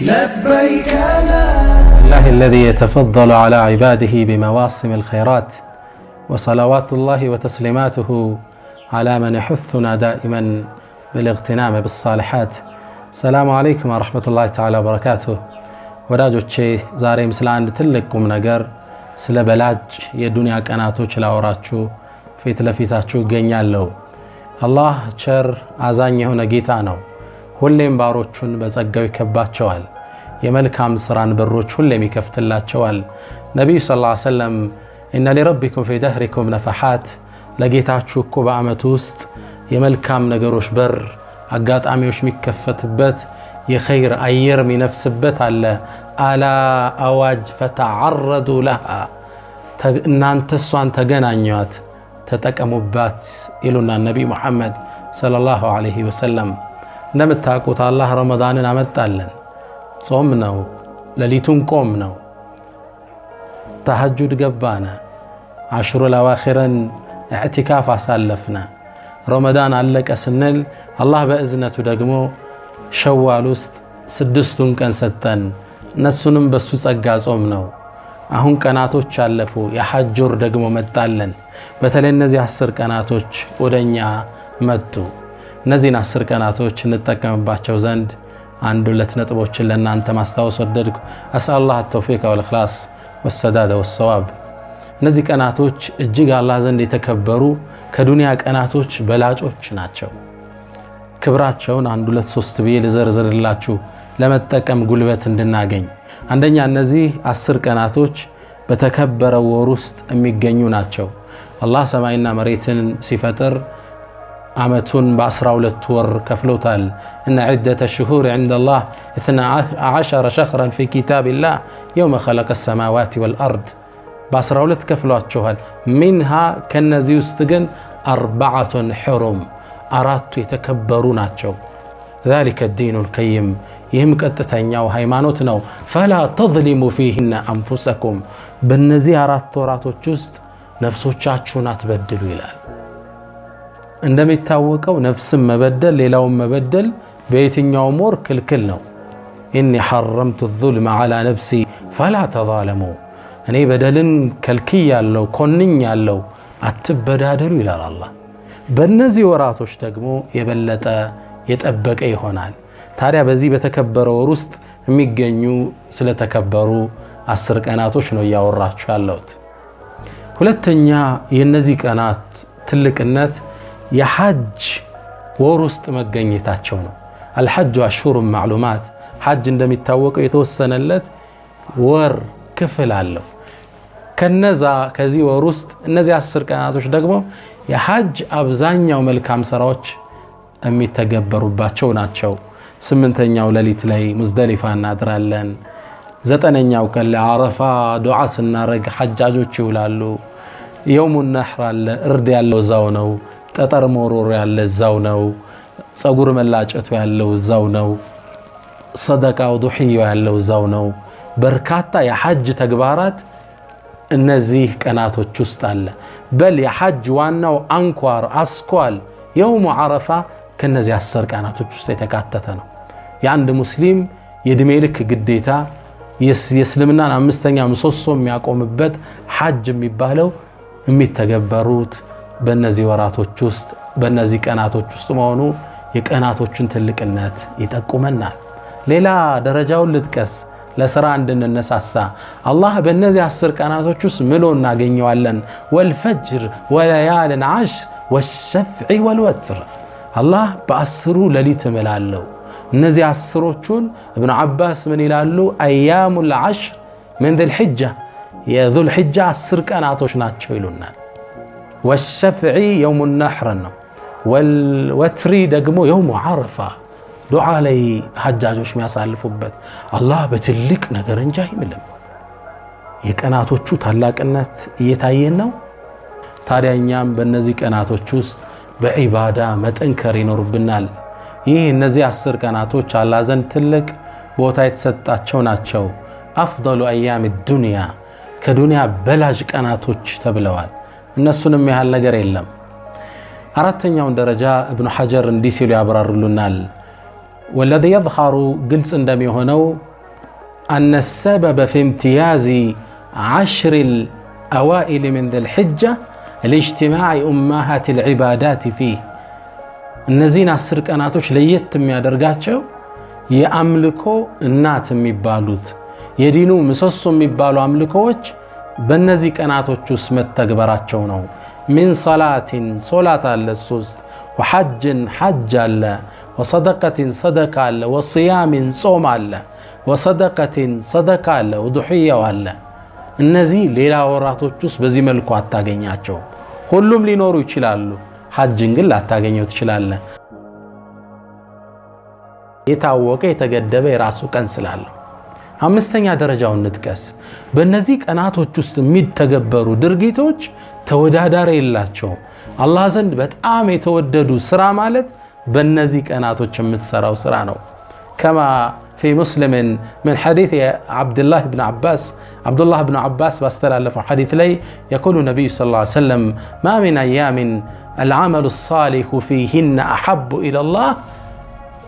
لبيك لا الله الذي يتفضل على عباده بمواسم الخيرات وصلوات الله وتسليماته على من يحثنا دائما بالاغتنام بالصالحات. السلام عليكم ورحمة الله تعالى وبركاته. ወዳጆቼ ዛሬም ስለ አንድ ትልቅ ቁም ነገር ስለ በላጭ የዱንያ ቀናቶች ላወራችሁ ፊት ለፊታችሁ እገኛለሁ። አላህ ቸር አዛኝ የሆነ ጌታ ነው። ሁሌም ባሮቹን በጸጋው ይከባቸዋል። የመልካም ስራን በሮች ሁሌም ይከፍትላቸዋል። ነብዩ ሰለላሁ ዐለይሂ ወሰለም ኢነ ለረቢኩም ፊ ደህሪኩም ነፈሐት፣ ለጌታችሁ እኮ በአመቱ ውስጥ የመልካም ነገሮች በር አጋጣሚዎች የሚከፈትበት የኸይር አየር የሚነፍስበት አለ። አላ አዋጅ ፈተዓረዱ ለሃ፣ እናንተ እሷን ተገናኟት ተጠቀሙባት ይሉና ነብዩ መሐመድ ሰለላሁ ዐለይሂ ወሰለም። እንደምታውቁት አላህ ረመዳንን አመጣለን። ጾም ነው፣ ሌሊቱን ቆም ነው፣ ተሐጁድ ገባና አሽሩ ለዋኺረን ኢዕቲካፍ አሳለፍና ረመዳን አለቀ ስንል አላህ በእዝነቱ ደግሞ ሸዋል ውስጥ 6ቱን ቀን ሰጠን። እነሱንም በሱ ጸጋ ጾም ነው። አሁን ቀናቶች አለፉ፣ የሐጅ ወር ደግሞ መጣለን። በተለይ እነዚህ 10 ቀናቶች ወደኛ መጡ። እነዚህን 10 ቀናቶች እንጠቀምባቸው ዘንድ አንድ ሁለት ነጥቦችን ለእናንተ ማስታወስ ወደድኩ። አስአላህ التوفيق والإخلاص والسداد والصواب። እነዚህ ቀናቶች እጅግ አላህ ዘንድ የተከበሩ ከዱንያ ቀናቶች በላጮች ናቸው። ክብራቸውን አንድ ሁለት ሶስት ብዬ ልዘርዝርላችሁ ለመጠቀም ጉልበት እንድናገኝ። አንደኛ እነዚህ 10 ቀናቶች በተከበረው ወር ውስጥ የሚገኙ ናቸው። አላህ ሰማይና መሬትን ሲፈጥር አመቱን በ12 ወር ከፍሎታል። እነ ዒደተ ሽሁር عند الله 12 شهرا في كتاب الله يوم خلق السماوات والأرض በ12 ከፍሏቸዋል። منها ከነዚህ ውስጥ ግን 4 حرم አራቱ የተከበሩ ናቸው። ذلك الدين القيم ይህም ቀጥተኛው ሃይማኖት ነው። فلا تظلموا فيهن أنفسكم በእነዚህ 4 ወራቶች ውስጥ ነፍሶቻችሁን አትበድሉ ይላል። እንደሚታወቀው ነፍስን መበደል ሌላውን መበደል በየትኛውም ወር ክልክል ነው። إني حرمت الظلم على نفسي فلا تظالموا እኔ በደልን ከልክያለሁ ኮንኛለሁ አትበዳደሉ ይላል አላህ። በእነዚህ ወራቶች ደግሞ የበለጠ የጠበቀ ይሆናል። ታዲያ በዚህ በተከበረ ወር ውስጥ የሚገኙ ስለተከበሩ 10 ቀናቶች ነው ያወራችሁ ያለሁት። ሁለተኛ የነዚህ ቀናት ትልቅነት የሐጅ ወር ውስጥ መገኘታቸው ነው። الحج أشهر معلومات ሐጅ እንደሚታወቀው የተወሰነለት ወር ክፍል አለው። ከዚህ ወር ውስጥ እነዚህ 10 ቀናቶች ደግሞ የሐጅ አብዛኛው መልካም ስራዎች የሚተገበሩባቸው ናቸው። 8ኛው ሌሊት ላይ ሙዝደሊፋ እናድራለን። 9ኛው ቀን ለአረፋ ዱዓ ስናረግ ሐጃጆች ይውላሉ። የውሙ ነህር አለ፣ እርድ ያለው እዛው ነው። ጠጠር መሮር ያለ እዛው ነው። ጸጉር መላጨቱ ያለው እዛው ነው። ሰደቃው ዱህያው ያለው እዛው ነው። በርካታ የሐጅ ተግባራት እነዚህ ቀናቶች ውስጥ አለ። በል የሐጅ ዋናው አንኳር አስኳል የውሙ አረፋ ከነዚህ 10 ቀናቶች ውስጥ የተካተተ ነው። የአንድ ሙስሊም የእድሜ ልክ ግዴታ የእስልምናን 5ኛ ምሰሶ የሚያቆምበት ሐጅ የሚባለው የሚተገበሩት በእነዚህ ወራቶች ውስጥ በእነዚህ ቀናቶች ውስጥ መሆኑ የቀናቶችን ትልቅነት ይጠቁመናል። ሌላ ደረጃውን ልጥቀስ ለሥራ እንድንነሳሳ። አላህ በእነዚህ 10 ቀናቶች ውስጥ ምሎ እናገኘዋለን። ወልፈጅር ወለያልን ዓሽር ወሸፍዒ ወልወትር። አላህ በ10ሩ ሌሊት እምላለሁ። እነዚህ 10ሮቹን ኢብኑ አባስ ምን ይላሉ? አያሙል ዓሽር ምን ذልሕጃ የذል ሕጃ 10 ቀናቶች ናቸው ይሉናል። ወሸፍዒ የውሙ ነህር ነው። ወልወትሪ ደግሞ የውሙ ዓረፋ ዱዓ ላይ ሐጃጆች የሚያሳልፉበት። አላህ በትልቅ ነገር እንጂ አይምልም። የቀናቶቹ ታላቅነት እየታየን ነው። ታዲያ እኛም በእነዚህ ቀናቶች ውስጥ በዒባዳ መጠንከር ይኖርብናል። ይህ እነዚህ 10 ቀናቶች አላህ ዘንድ ትልቅ ቦታ የተሰጣቸው ናቸው። አፍضل ايام الدنيا ከዱንያ በላጭ ቀናቶች ተብለዋል። እነሱንም ያህል ነገር የለም። አራተኛውን ደረጃ ኢብኑ ሐጀር እንዲህ ሲሉ ያብራሩልናል። والذي يظهر قلت عندما هنا أن السبب في امتياز 10 الأوائل من ذي الحجة لاجتماع أمهات العبادات فيه النزين السر كاناتوش ليتم يادرغاتشو يأملكو النات ميبالوت يدينو مسوسو ميبالو أملكوش بنزي كاناتوش اسمت تقبراتشو نو من صلاة على السوست وحج حج على وصدقة صدقة على وصيام صوم على وصدقة صدقة على وضحية على النزي ليلا وراتوش بزي ملكو አታገኛቸው ሁሉም ሊኖሩ ይችላሉ ሐጅን ግን ላታገኘው ትችላለህ የታወቀ የተገደበ የራሱ ቀን ስላለው አምስተኛ ደረጃውን ንጥቀስ በእነዚህ ቀናቶች ውስጥ የሚተገበሩ ድርጊቶች ተወዳዳሪ የላቸው አላህ ዘንድ በጣም የተወደዱ ስራ ማለት በእነዚህ ቀናቶች የምትሰራው ስራ ነው كما في مسلم من حديث عبد الله بن عباس باستلف حديث لي يقول النبي صلى الله عليه وسلم ما من أيام العمل الصالح فيهن أحب إلى الله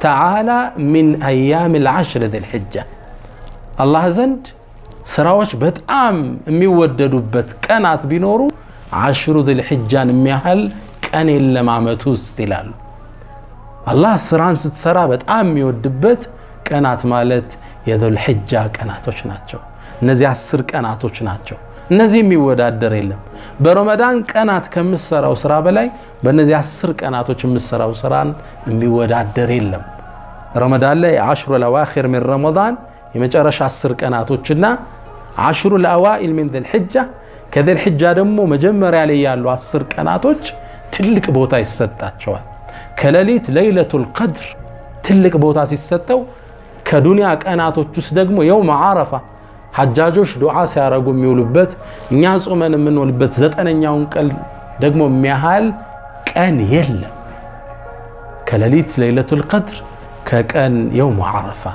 تعالى من أيام العشر ذي الحجة الله زند سراوش بتأم ميوددو بت كانت بنورو 10 ذي الحجة ميهل كان إلا معمتو استلال الله سران ستسرا بتأم ميودبت كانت مالت يذو الحجة كانتوش ناتشو نزي 10 كانتوش ناتشو نزي ميودادر يلم برمضان كانت كمسراو سرا بلاي بنزي 10 كانتوش مسراو سران ميودادر يلم رمضان لي 10 الأواخر من رمضان يمجرش 10 كانتوشنا 10 الأوائل من ذي الحجة كذا الحجة دمو مجمر عليه يالو 10 كانتوش تلك بوتا يستاتشوا كلاليت ليلة القدر تلك بوتا يستاتو كدنيا كانتوش دغمو يوم عرفة حجاجوش دعاء سيارغو ميولبت እኛ ጾመን የምንውልበት 9ኛውን ቀን ደግሞ የሚያህል ቀን የለም ከሌሊት ليلة القدر كان يوم عرفة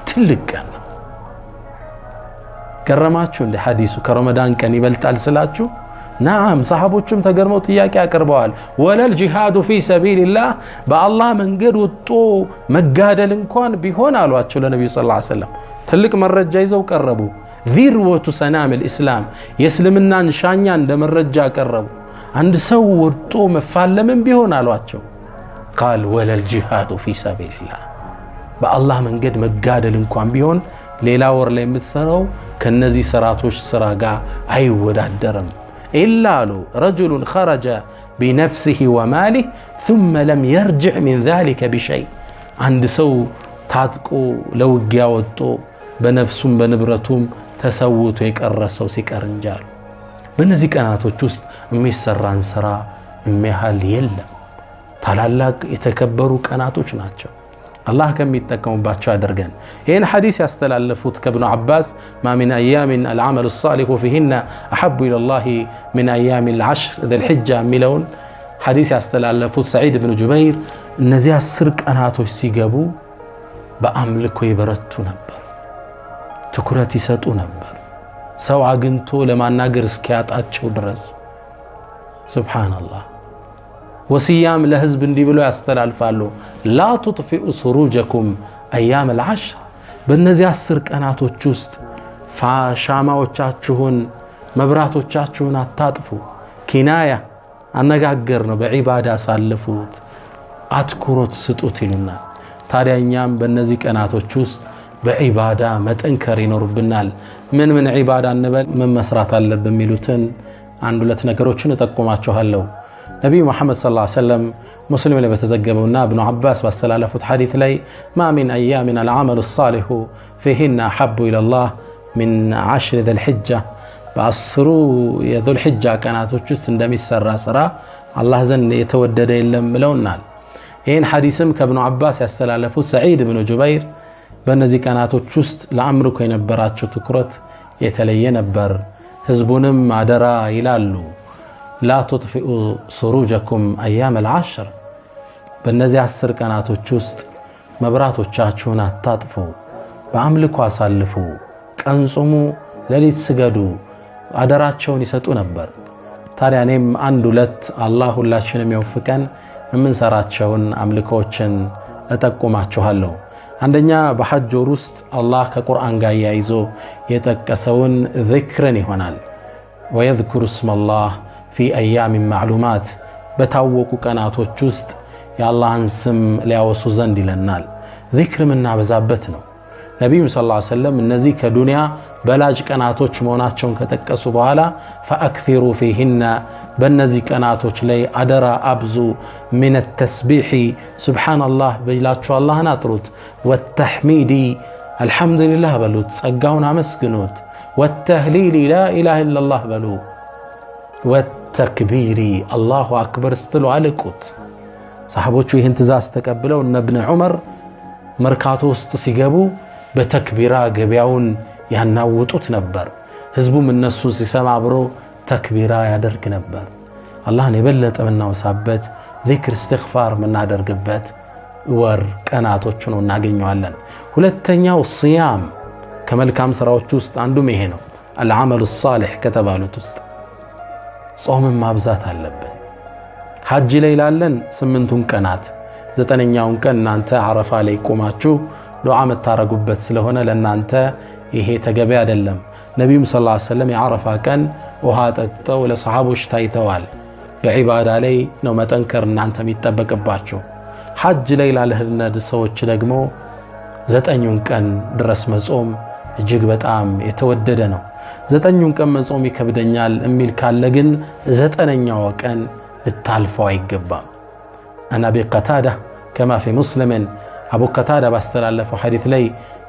تلك ቀን كرماتشو እንደ ሐዲሱ ከረመዳን ቀን ይበልጣል ስላችሁ نعم صحابوچም ተገርመው ጥያቄ አቀርበዋል ወለል ጂሃዱ في سبيل الله በአላህ መንገድ ወጥቶ መጋደል እንኳን ቢሆን አሏቸው ለነብዩ ሰለላሁ ዐለይሂ ወሰለም ትልቅ መረጃ ይዘው ቀረቡ ذروة سنام الإسلام يسلمنا شانيا عند مرجع قرب عند سو ورطو مفالمن بيهون አሏቸው قال ولا الجهاد في سبيل الله بالله من قد مقادل እንኳን ቢሆን ሌላ ወር ላይ የምትሰራው ከነዚህ ስራቶች ስራ ጋር አይወዳደርም إلا رجل خرج بنفسه وماله ثم لم يرجع من ذلك بشيء عند سو ታጥቆ ለውጊያ ወጥቶ በነፍሱም በንብረቱም ተሰውቶ የቀረሰው ሲቀር እንጃል በእነዚህ ቀናቶች ውስጥ የሚሰራን ስራ የሚያህል የለም ታላላቅ የተከበሩ ቀናቶች ናቸው አላህ ከሚጠቀሙባቸው አድርገን ይሄን ሐዲስ ያስተላለፉት ከኢብኑ አባስ ما من ايام العمل الصالح فيهن احب الى الله من ايام العشر ذي الحجه ሚለውን ሐዲስ ያስተላለፉት ሰዒድ ኢብኑ ጁበይር እነዚህ 10 ቀናቶች ሲገቡ በአምልኮ ይበረቱ ነበር ትኩረት ይሰጡ ነበር ሰው አግንቶ ለማናገር እስኪያጣቸው ድረስ ሱብሃንአላህ ወሲያም ለህዝብ እንዲህ ብሎ ያስተላልፋሉ لا تطفئوا سروجكم ايام العشر በእነዚህ 10 ቀናቶች ውስጥ ሻማዎቻችሁን መብራቶቻችሁን አታጥፉ ኪናያ አነጋገር ነው በዒባዳ ሳልፉት አትኩሮት ስጡት ይሉና ታዲያኛም በእነዚህ ቀናቶች ውስጥ በዒባዳ መጠንከር ይኖርብናል ምን ዒባዳ እንበል ምን መስራት አለብን የሚሉትን አንድ ሁለት ነገሮችን እጠቁማችኋለሁ ነብዩ መሐመድ ሰለላሁ ዐለይሂ ወሰለም ሙስሊም ላይ በተዘገበውና ኢብኑ አባስ ባስተላለፉት ሐዲስ ላይ ما من ايام العمل الصالح فيهن احب الى الله من 10 ذي الحجه በአስሩ የذل حجه ቀናቶች ውስጥ እንደሚሰራ ስራ አላህ ዘንድ የተወደደ የለም ብለውናል ይሄን ሐዲስም ከኢብኑ አባስ ያስተላለፉት ሰዒድ ኢብኑ ጁበይር በእነዚህ ቀናቶች ውስጥ ለአምልኮ የነበራቸው ትኩረት የተለየ ነበር ህዝቡንም አደራ ይላሉ لا تطفئوا سروجكم ايام العشر በእነዚህ 10 ቀናቶች ውስጥ መብራቶቻችሁን አታጥፉ በአምልኮ አሳልፉ ቀን ጾሙ ሌሊት ስገዱ አደራቸውን ይሰጡ ነበር ታዲያ እኔም አንድ ሁለት አላህ ሁላችንም ይወፍቀን የምንሰራቸውን አምልኮችን እጠቁማችኋለሁ አንደኛ በሐጅ ወር ውስጥ አላህ ከቁርአን ጋር ያይዞ የጠቀሰውን ዚክርን ይሆናል። ወየዝኩሩ እስመላህ ፊ አያም ማዕሉማት በታወቁ ቀናቶች ውስጥ የአላህን ስም ሊያወሱ ዘንድ ይለናል። ዚክር ምናበዛበት ነው። ነብዩ ሰለላሁ ዐለይሂ ወሰለም እነዚህ ከዱንያ በላጅ ቀናቶች መሆናቸውን ከጠቀሱ በኋላ ፈአክሲሩ ፊሂና በእነዚህ ቀናቶች ላይ አደራ አብዙ ሚን ተስቢሕ ሱብሃንአላህ በላችሁ አላህን አጥሩት፣ ወተሕሚዲ አልሐምዱሊላህ በሉት ጸጋውን አመስግኑት፣ ወተህሊሊ ላኢላሃ ኢለላህ በሉ፣ ወተክቢሪ አላሁ አክበር ስትሉ አልቁት። ሰሃቦቹ ይህን ትእዛዝ ተቀብለው እነ ኢብኑ ዑመር መርካቶ ውስጥ ሲገቡ በተክቢራ ገበያውን ያናውጡት ነበር። ህዝቡም እነሱ ሲሰማ አብሮ ተክቢራ ያደርግ ነበር። አላህን የበለጠ ምናወሳበት ዚክር እስትግፋር ምናደርግበት ወር ቀናቶች ነው እናገኘዋለን። ሁለተኛው ሲያም ከመልካም ስራዎች ውስጥ አንዱም ይሄ ነው። አልዓመሉ ሷሊህ ከተባሉት ውስጥ ጾምን ማብዛት አለብን። ሐጅ ላይ ላለን 8ቱን ቀናት 9ኛውን ቀን እናንተ አረፋ ላይ ቆማችሁ ዱዓ መታረጉበት ስለሆነ ለናንተ ይሄ ተገቢ አይደለም። ነብዩም ሰለላሁ ዐለይሂ ወሰለም የአረፋ ቀን ውሃ ጠጥተው ለሰሃቦች ታይተዋል። በዒባዳ ላይ ነው መጠንከር እናንተ የሚጠበቅባችሁ። ሐጅ ላይ ላለህነድ ሰዎች ደግሞ 9ኙን ቀን ድረስ መጾም እጅግ በጣም የተወደደ ነው። 9ኙን ቀን መጾም ይከብደኛል የሚል ካለ ግን 9ኛው ቀን ልታልፈው አይገባም። أنا أبي قتادة كما في مسلم أبو قتادة باستلالفه حديث لي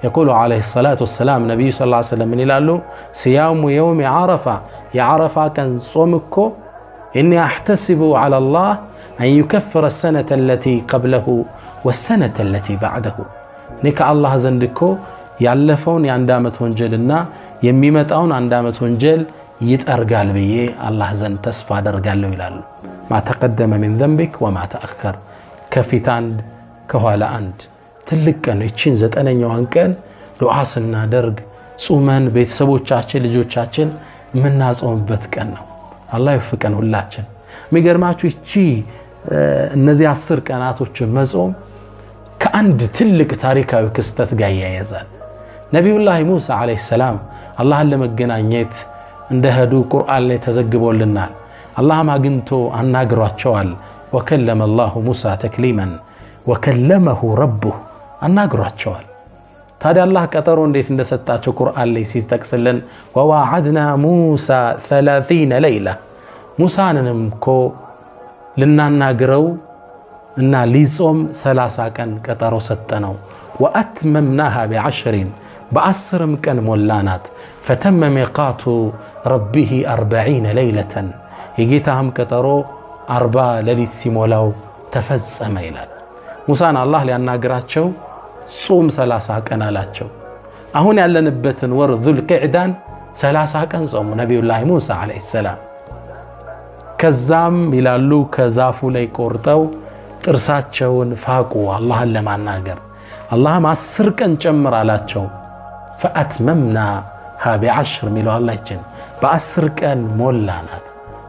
يقول عليه الصلاة والسلام نبي صلى الله عليه وسلم من يلالو صيام يوم عرفة يا عرفة كان صومكو إني أحتسب على الله أن يكفر السنة التي قبله والسنة التي بعده نك الله زندكو يعلفون يندامت ونجلنا يميمتون عندامت ونجل يتأرقال بيه الله زند تسفى درقال له يلالو ما تقدم من ذنبك وما تأخر كفيتان كهوالا أنت تلقن يتشين 9ኛዋን ቀን ዱዓ ስናደርግ ጾመን ቤተሰቦቻችን ልጆቻችን ምናጾምበት ቀን ነው። አላህ ይወፍቀን ሁላችን። የሚገርማችሁ እቺ እነዚህ 10 ቀናቶች መጾም ከአንድ ትልቅ ታሪካዊ ክስተት ጋር ያያዛል። ነብዩላህ ሙሳ አለይሂ ሰላም አላህን ለመገናኘት እንደሄዱ ቁርአን ላይ ተዘግቦልናል። الله ما قنتو أناقراتشوال وكلم الله موسى تكليما وكلمه ربه أناقراتشوال هذا الله كترون ديت ندستاتشو قرآن لي سيتكسلن وواعدنا موسى 30 ليلة موسى نمكو لنا ناقرو إنا ليصوم 3 كان كترو ستنو وأتممناها ب10 بأسر مكان مولانات فتم ميقات ربه 40 ليلة يجيتهم كترو 40 ليلة سيمولاو تفزم إلال موسى الله لأن ناقراتشو صوم 3 كان لاتشو أهون على نبتن ور ذو القعدان 3 كان صوم نبي الله موسى عليه السلام كزام يلالو كزافو لي قرطو ጥርሳቸውን ፋቁ አላህን ለማናገር አላህም 10 ቀን ጨምር አላቸው فأتممناها ب10 ሚሉ አላህ ይችን በ10 ቀን ሞላናት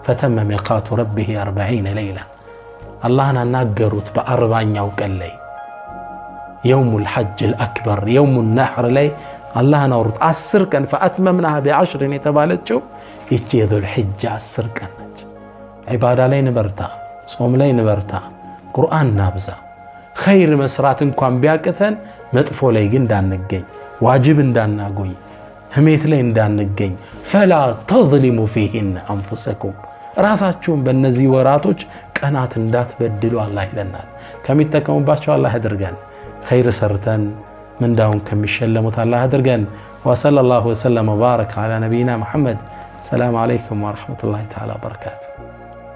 فتم ميقات ربه 40 ليلة اللهنا ناقروت ب40ኛው ቀን ላይ يوم الحج الأكبر يوم النحر لي اللهنا ورط 10 ቀን فأتممناها ب10 የተባለችው እቺ ذو الحجة 10 ቀን ነች ዒባዳ ላይ ንበርታ ጾም ላይ ንበርታ ቁርአን ናብዛ خير መስራት እንኳን ቢያቀተን መጥፎ ላይ ግን እንዳንገኝ ዋጅብ እንዳናጎይ ህሜት ላይ እንዳንገኝ فلا تظلموا فيهن انفسكم ራሳችሁን በእነዚህ ወራቶች ቀናት እንዳትበድሉ አላህ ይለናል ከሚተከሙባቸው አላህ ያድርገን خير ሰርተን ምንዳውን ከሚሸለሙት አላህ ያድርገን وصلى الله وسلم وبارك على نبينا محمد السلام عليكم ورحمة الله تعالى وبركاته